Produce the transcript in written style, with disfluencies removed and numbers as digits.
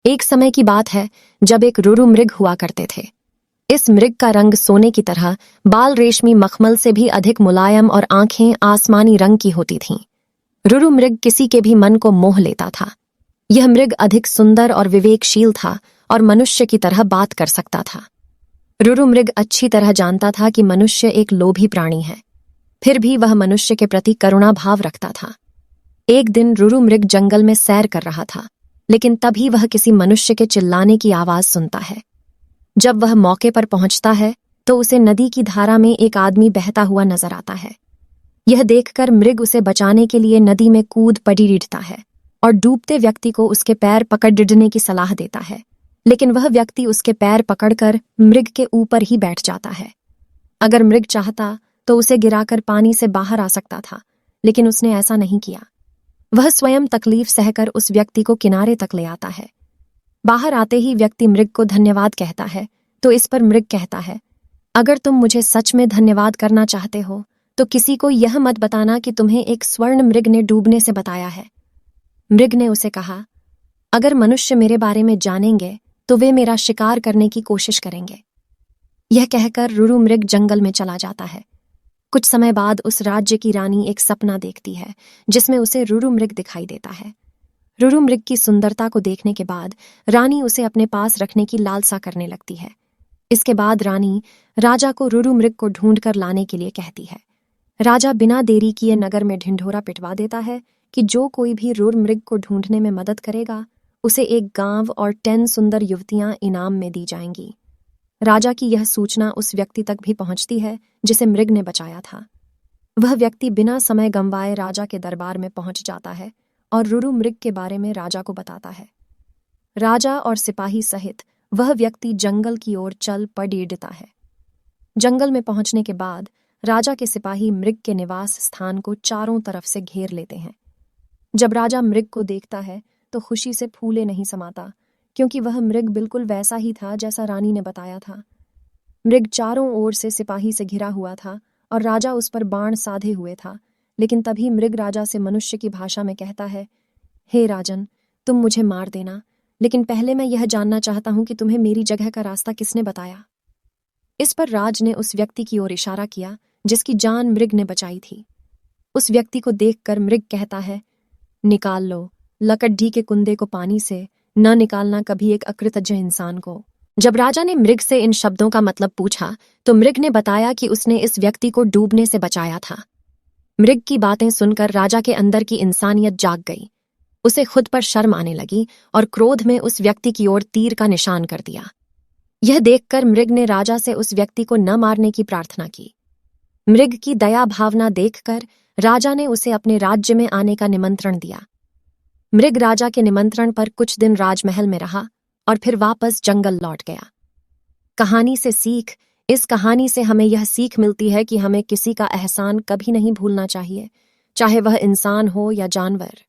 एक समय की बात है जब एक रुरु मृग हुआ करते थे। इस मृग का रंग सोने की तरह, बाल रेशमी मखमल से भी अधिक मुलायम और आंखें आसमानी रंग की होती थीं। रुरु मृग किसी के भी मन को मोह लेता था। यह मृग अधिक सुंदर और विवेकशील था और मनुष्य की तरह बात कर सकता था। रुरु मृग अच्छी तरह जानता था कि मनुष्य एक लोभी प्राणी है, फिर भी वह मनुष्य के प्रति करुणा भाव रखता था। एक दिन रुरु मृग जंगल में सैर कर रहा था, लेकिन तभी वह किसी मनुष्य के चिल्लाने की आवाज सुनता है। जब वह मौके पर पहुंचता है तो उसे नदी की धारा में एक आदमी बहता हुआ नजर आता है। यह देखकर मृग उसे बचाने के लिए नदी में कूद पड़ता है और डूबते व्यक्ति को उसके पैर पकड़ डिडने की सलाह देता है, लेकिन वह व्यक्ति उसके पैर पकड़कर मृग के ऊपर ही बैठ जाता है। अगर मृग चाहता तो उसे गिराकर पानी से बाहर आ सकता था, लेकिन उसने ऐसा नहीं किया। वह स्वयं तकलीफ सहकर उस व्यक्ति को किनारे तक ले आता है। बाहर आते ही व्यक्ति मृग को धन्यवाद कहता है, तो इस पर मृग कहता है, अगर तुम मुझे सच में धन्यवाद करना चाहते हो तो किसी को यह मत बताना कि तुम्हें एक स्वर्ण मृग ने डूबने से बताया है। मृग ने उसे कहा, अगर मनुष्य मेरे बारे में जानेंगे तो वे मेरा शिकार करने की कोशिश करेंगे। यह कहकर रुरु मृग जंगल में चला जाता है। कुछ समय बाद उस राज्य की रानी एक सपना देखती है जिसमें उसे रुरु मृग दिखाई देता है। रुरु मृग की सुंदरता को देखने के बाद रानी उसे अपने पास रखने की लालसा करने लगती है। इसके बाद रानी राजा को रुरु मृग को ढूंढकर लाने के लिए कहती है। राजा बिना देरी किए नगर में ढिंढोरा पिटवा देता है कि जो कोई भी रुरु मृग को ढूंढने में मदद करेगा उसे एक गांव और 10 सुंदर युवतियां इनाम में दी जाएंगी। राजा की यह सूचना उस व्यक्ति तक भी पहुंचती है जिसे मृग ने बचाया था। वह व्यक्ति बिना समय गंवाए राजा के दरबार में पहुंच जाता है और रुरु मृग के बारे में राजा को बताता है। राजा और सिपाही सहित वह व्यक्ति जंगल की ओर चल पड़ता है। जंगल में पहुंचने के बाद राजा के सिपाही मृग के निवास स्थान को चारों तरफ से घेर लेते हैं। जब राजा मृग को देखता है तो खुशी से फूले नहीं समाता, क्योंकि वह मृग बिल्कुल वैसा ही था जैसा रानी ने बताया था। मृग चारों ओर से सिपाही से घिरा हुआ था और राजा उस पर बाण साधे हुए था, लेकिन तभी मृग राजा से मनुष्य की भाषा में कहता है, हे राजन, तुम मुझे मार देना, लेकिन पहले मैं यह जानना चाहता हूं कि तुम्हें मेरी जगह का रास्ता किसने बताया। इस पर राज ने उस व्यक्ति की ओर इशारा किया जिसकी जान मृग ने बचाई थी। उस व्यक्ति को देखकर मृग कहता है, निकाल लो लकड्ढी के कुंदे को पानी से, न निकालना कभी एक अकृतज्ञ इंसान को। जब राजा ने मृग से इन शब्दों का मतलब पूछा तो मृग ने बताया कि उसने इस व्यक्ति को डूबने से बचाया था। मृग की बातें सुनकर राजा के अंदर की इंसानियत जाग गई। उसे खुद पर शर्म आने लगी और क्रोध में उस व्यक्ति की ओर तीर का निशान कर दिया। यह देखकर मृग ने राजा से उस व्यक्ति को न मारने की प्रार्थना की। मृग की दया भावना देखकर राजा ने उसे अपने राज्य में आने का निमंत्रण दिया। मृग राजा के निमंत्रण पर कुछ दिन राजमहल में रहा और फिर वापस जंगल लौट गया। कहानी से सीख। इस कहानी से हमें यह सीख मिलती है कि हमें किसी का एहसान कभी नहीं भूलना चाहिए, चाहे वह इंसान हो या जानवर।